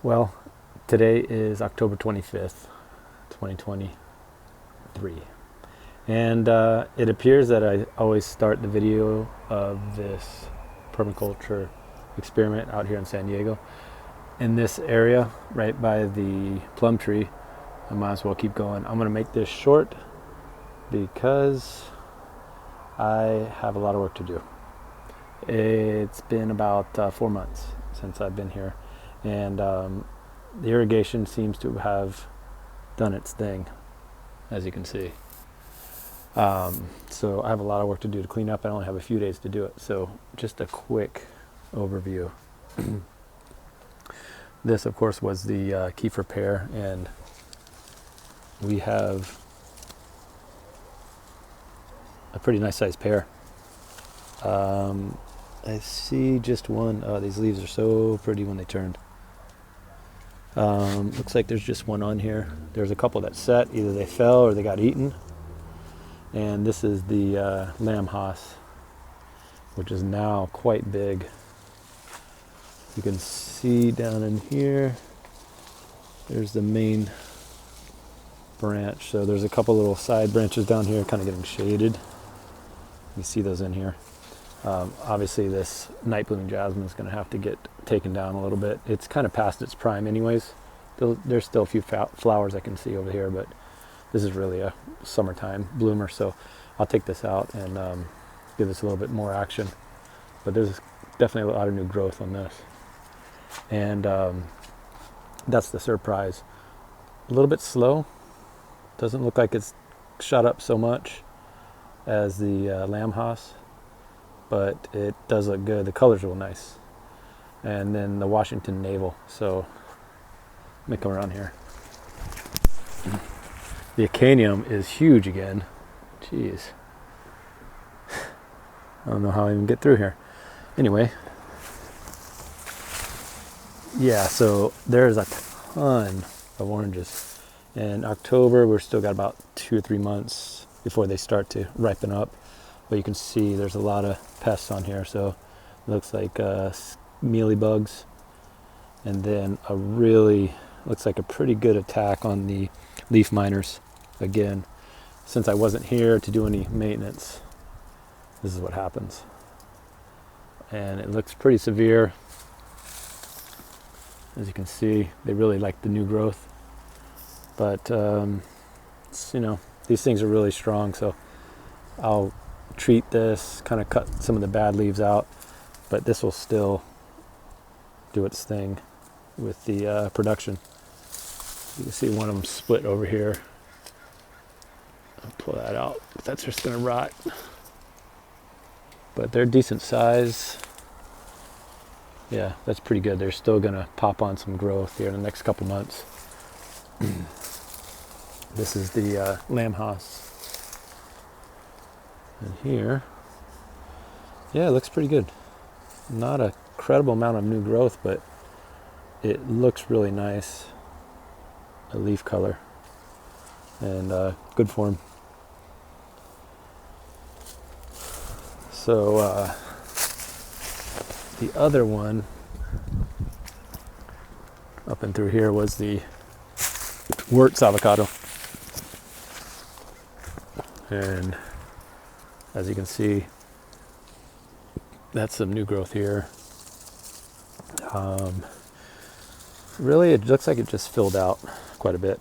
Well, today is October 25th, 2023. And it appears that I always start the video of this permaculture experiment out here in San Diego. In this area, right by the plum tree, I might as well keep going. I'm going to make this short because I have a lot of work to do. It's been about 4 months since I've been here, and the irrigation seems to have done its thing, as you can see. So I have a lot of work to do to clean up. I only have a few days to do it. So just a quick overview. This, of course, was the kefir pear, and we have a pretty nice sized pear. I see just one. Oh, these leaves are so pretty when they turned. Looks like there's just one on here. There's a couple that set. Either they fell or they got eaten. And this is the lamb haas, which is now quite big. You can see down in here, there's the main branch. So there's a couple little side branches down here kind of getting shaded. You see those in here. Obviously this night blooming jasmine is going to have to get taken down a little bit. It's kind of past its prime anyways. There's still a few flowers I can see over here, but this is really a summertime bloomer, so I'll take this out and give this a little bit more action. But there's definitely a lot of new growth on this. And that's the surprise. A little bit slow. Doesn't look like it's shot up so much as the lamb haas, but it does look good. The color's real nice. And then the Washington navel. So let me come around here. The acanium is huge again. Jeez. I don't know how I even get through here. Anyway. Yeah, so there's a ton of oranges. In October, we're still got about 2 or 3 months before they start to ripen up. But you can see there's a lot of pests on here. So it looks like mealybugs. And then looks like a pretty good attack on the leaf miners. Again, since I wasn't here to do any maintenance, this is what happens. And it looks pretty severe. As you can see, they really like the new growth. But, these things are really strong, so I'll treat this, kind of cut some of the bad leaves out, but this will still do its thing with the production. You can see one of them split over here. I'll pull that out. That's just going to rot. But they're decent size. Yeah, that's pretty good. They're still going to pop on some growth here in the next couple months. This is the lamb haas. And here, yeah, it looks pretty good. Not a credible amount of new growth, but it looks really nice. A leaf color. And good form. So the other one up and through here was the Wirtz avocado. And as you can see, that's some new growth here. Really, it looks like it just filled out quite a bit.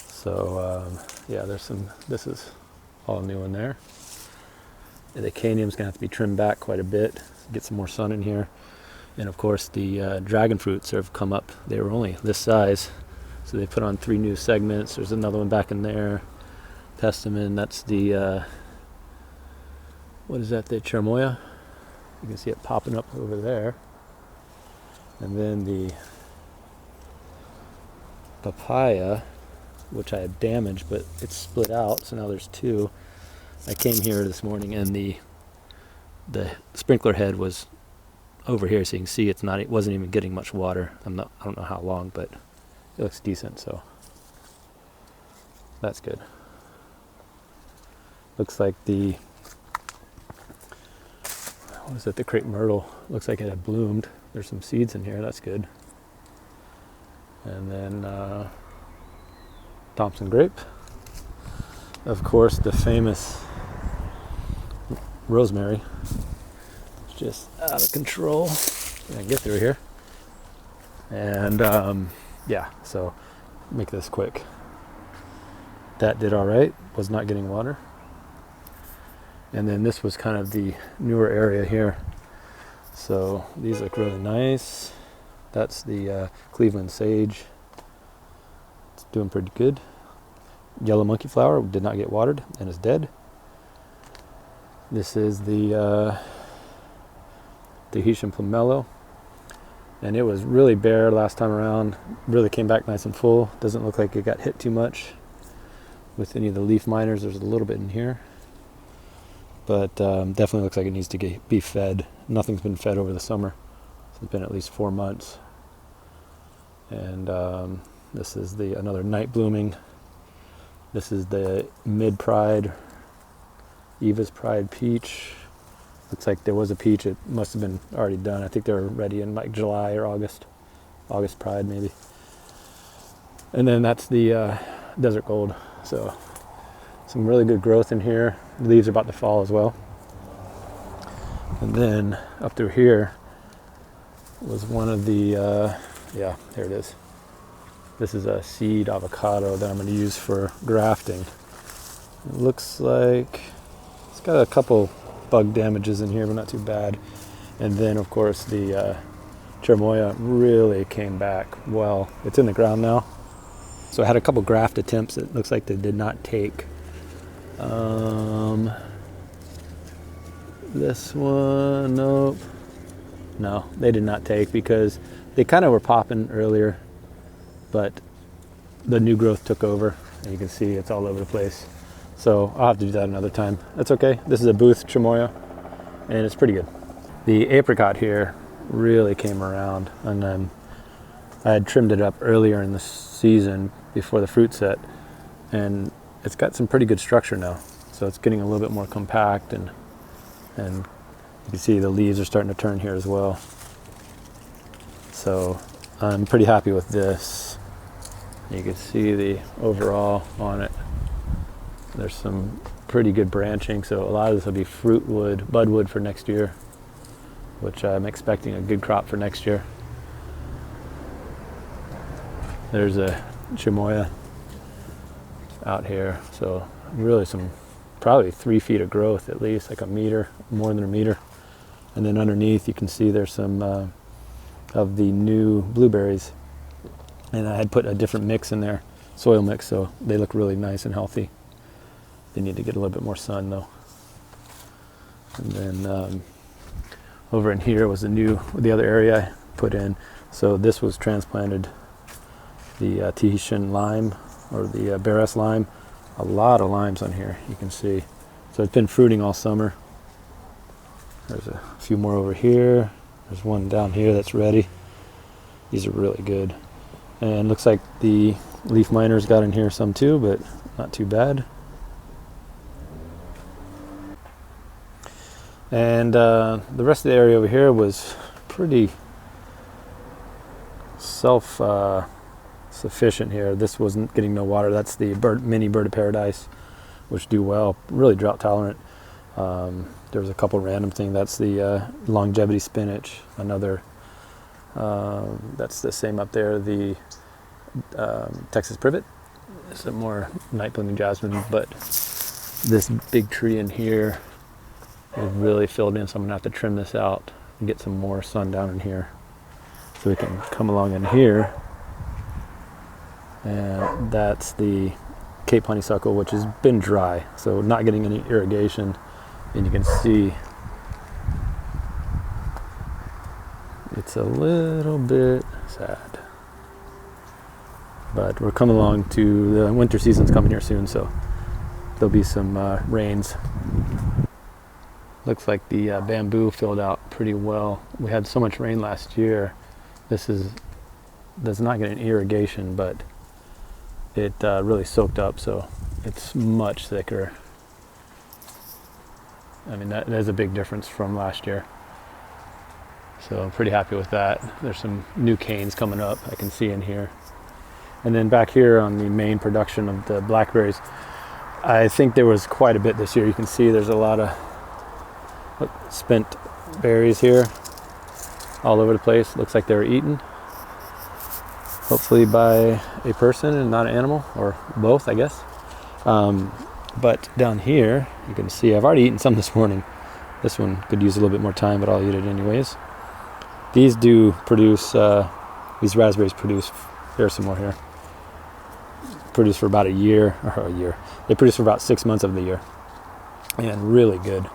So yeah, this is all new in there. The acanium's gonna have to be trimmed back quite a bit, get some more sun in here. And of course the dragon fruits have come up. They were only this size, so they put on 3 new segments. There's another one back in there. Testament, that's the what is that, the cherimoya? You can see it popping up over there. And then the papaya, which I had damaged, but it's split out, so now there's 2. I came here this morning and the sprinkler head was over here, so you can see it wasn't even getting much water. I don't know how long, but it looks decent, so that's good. Looks like the crepe myrtle looks like it had bloomed. There's some seeds in here, that's good. And then Thompson grape. Of course, the famous rosemary. It's just out of control. I get through here. And yeah, so make this quick. That did all right, was not getting water. And then this was kind of the newer area here. So these look really nice. That's the Cleveland sage. It's doing pretty good. Yellow monkey flower did not get watered and is dead. This is the Tahitian pomelo. And it was really bare last time around. Really came back nice and full. Doesn't look like it got hit too much with any of the leaf miners. There's a little bit in here. But definitely looks like it needs to be fed. Nothing's been fed over the summer. It's been at least 4 months. And this is another night blooming. This is the mid-pride, Eva's Pride peach. Looks like there was a peach. It must have been already done. I think they were ready in like July or August. August Pride maybe. And then that's the Desert Gold. So some really good growth in here. The leaves are about to fall as well. And then up through here was one of the, yeah, here it is. This is a seed avocado that I'm going to use for grafting. It looks like it's got a couple bug damages in here, but not too bad. And then, of course, the cherimoya really came back well. It's in the ground now. So I had a couple graft attempts. It looks like they did not take. This one, nope. No, they did not take because they kind of were popping earlier, but the new growth took over, and you can see it's all over the place. So I'll have to do that another time. That's okay. This is a Booth cherimoya, and it's pretty good. The apricot here really came around, and then I had trimmed it up earlier in the season before the fruit set, and it's got some pretty good structure now. So it's getting a little bit more compact, and you can see the leaves are starting to turn here as well. So I'm pretty happy with this. You can see the overall on it. There's some pretty good branching, so a lot of this will be fruit wood, budwood for next year, which I'm expecting a good crop for next year. There's a cherimoya out here, so really probably 3 feet of growth at least, like a meter, more than a meter. And then underneath you can see there's some of the new blueberries, and I had put a different mix in there, soil mix, so they look really nice and healthy. They need to get a little bit more sun though. And then over in here was the other area I put in. So this was transplanted, the Tahitian lime, or the Barres lime. A lot of limes on here, you can see. So it's been fruiting all summer. There's a few more over here. There's one down here that's ready. These are really good. And looks like the leaf miners got in here some too, but not too bad. And the rest of the area over here was pretty self-sufficient here. This wasn't getting no water. That's the mini bird of paradise, which do well, really drought tolerant. There was a couple random things. That's the longevity spinach, another, that's the same up there, the Texas privet, some more night blooming jasmine, but this big tree in here is really filled in, so I'm gonna have to trim this out and get some more sun down in here so we can come along in here. And that's the Cape honeysuckle, which has been dry, so not getting any irrigation. And you can see it's a little bit sad, but we're coming along to the winter season's coming here soon, so there'll be some rains. Looks like the bamboo filled out pretty well. We had so much rain last year. Does not get an irrigation, but it really soaked up, so it's much thicker. I mean, that is a big difference from last year. So I'm pretty happy with that. There's some new canes coming up I can see in here. And then back here on the main production of the blackberries, I think there was quite a bit this year. You can see there's a lot of spent berries here all over the place. Looks like they were eaten, hopefully by a person and not an animal, or both, I guess. But down here, you can see I've already eaten some this morning. This one could use a little bit more time, but I'll eat it anyways. These do produce, these raspberries produce, there's some more here, produce for about a year. They produce for about 6 months of the year, and really good.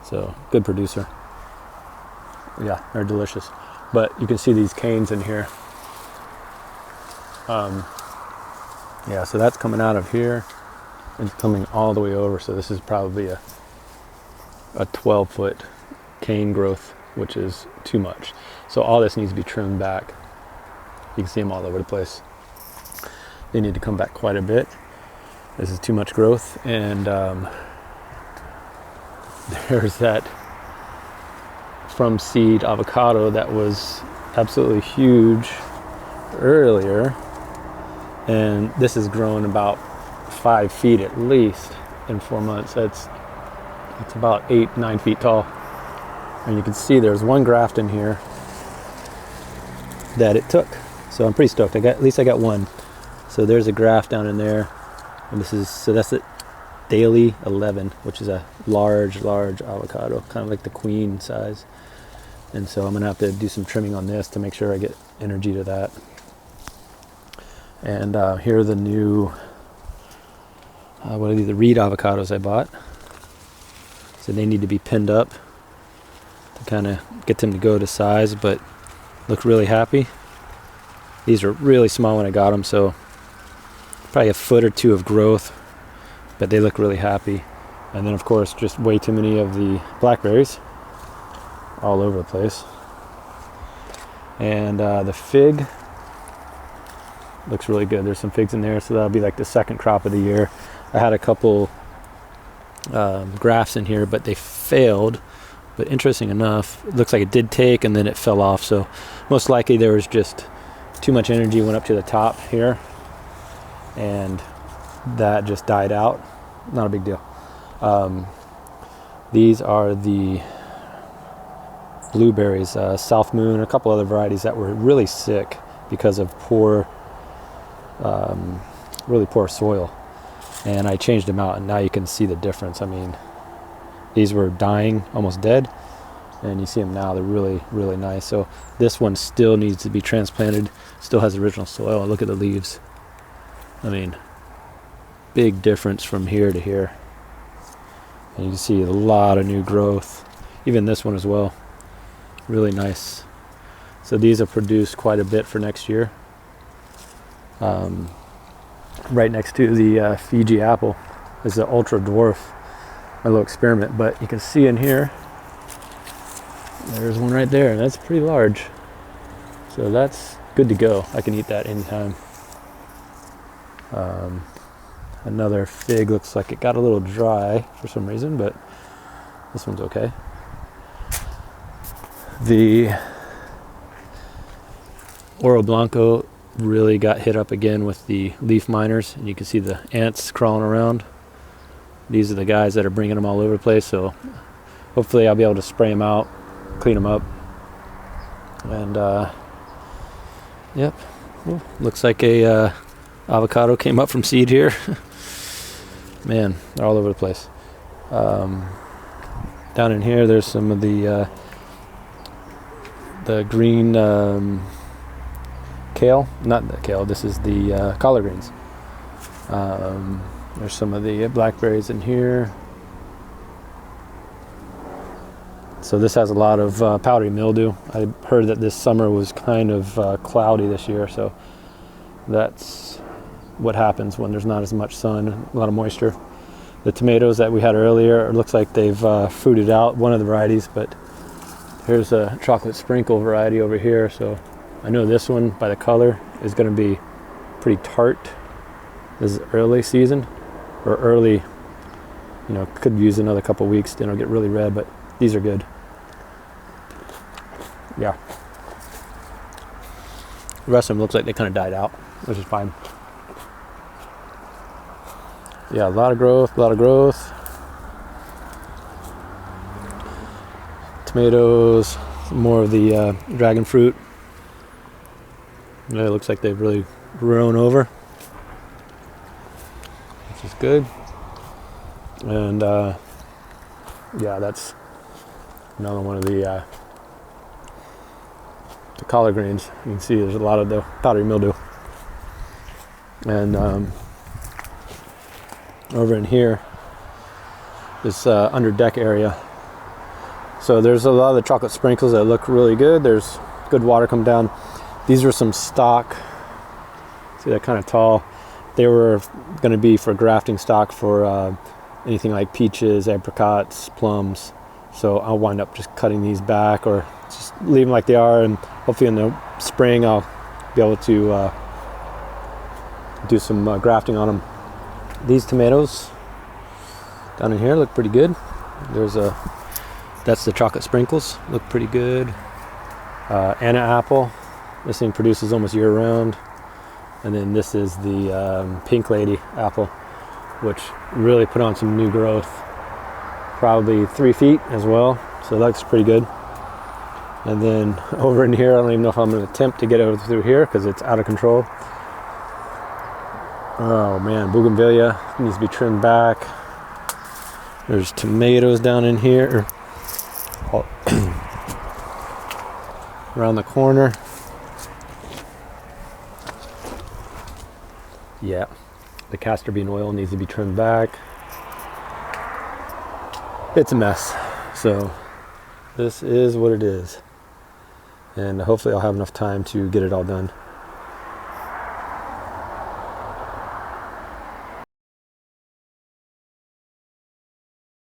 So, good producer. Yeah, they're delicious. But you can see these canes in here. Yeah, so that's coming out of here and coming all the way over. So this is probably a 12-foot cane growth, which is too much. So all this needs to be trimmed back. You can see them all over the place. They need to come back quite a bit. This is too much growth. And there's that from seed avocado that was absolutely huge earlier. And this has grown about 5 feet at least in 4 months. It's about 8-9 feet tall. And you can see there's one graft in here that it took. So I'm pretty stoked. At least I got one. So there's a graft down in there. And that's it. Daily 11, which is a large avocado, kind of like the queen size. And so I'm gonna have to do some trimming on this to make sure I get energy to that. And here are the new, what are these, the reed avocados I bought. So they need to be pinned up to kind of get them to go to size, but look really happy. These are really small when I got them, so probably a foot or two of growth, but they look really happy. And then of course just way too many of the blackberries all over the place. And the fig looks really good. There's some figs in there, so that'll be like the second crop of the year. I had a couple grafts in here, but they failed. But interesting enough, it looks like it did take and then it fell off. So most likely there was just too much energy went up to the top here, and that just died out. Not a big deal. These are the blueberries, South Moon, a couple other varieties that were really sick because of really poor soil. And I changed them out, and now you can see the difference. I mean, these were dying, almost dead, and you see them now. They're really, really nice. So this one still needs to be transplanted, still has original soil. Look at the leaves. I mean, big difference from here to here. And you can see a lot of new growth. Even this one as well. Really nice. So these have produced quite a bit for next year. Right next to the Fiji apple is the ultra dwarf, my little experiment. But you can see in here, there's one right there, and that's pretty large. So that's good to go. I can eat that anytime. Another fig looks like it got a little dry for some reason, but this one's okay. The Oro Blanco really got hit up again with the leaf miners, and you can see the ants crawling around. These are the guys that are bringing them all over the place, so hopefully I'll be able to spray them out, clean them up. And yep, well, looks like a avocado came up from seed here. Man, they're all over the place. Down in here there's some of the green kale, not the kale, this is the collard greens. There's some of the blackberries in here. So this has a lot of powdery mildew. I heard that this summer was kind of cloudy this year, so that's what happens when there's not as much sun, a lot of moisture. The tomatoes that we had earlier, it looks like they've fruited out, one of the varieties, but here's a chocolate sprinkle variety over here. So I know this one, by the color, is going to be pretty tart. This is early season, or early, could use another couple weeks, then it'll get really red, but these are good. Yeah. The rest of them looks like they kind of died out, which is fine. Yeah, a lot of growth, a lot of growth. Tomatoes, more of the dragon fruit. Yeah, it looks like they've really grown over, which is good. And yeah, that's another one of the collard greens. You can see there's a lot of the powdery mildew. And over in here, this under deck area. So there's a lot of the chocolate sprinkles that look really good. There's good water come down. These are some stock. See, they're kind of tall. They were going to be for grafting stock for anything like peaches, apricots, plums. So I'll wind up just cutting these back or just leave them like they are, and hopefully in the spring I'll be able to do some grafting on them. These tomatoes down in here look pretty good. That's the chocolate sprinkles, look pretty good. Anna apple, this thing produces almost year round. And then this is the pink lady apple, which really put on some new growth. Probably 3 feet as well, so that looks pretty good. And then over in here, I don't even know if I'm going to attempt to get over through here because it's out of control. Oh man, bougainvillea needs to be trimmed back. There's tomatoes down in here. Around the corner. Yeah, the castor bean oil needs to be trimmed back. It's a mess. So this is what it is. And hopefully I'll have enough time to get it all done.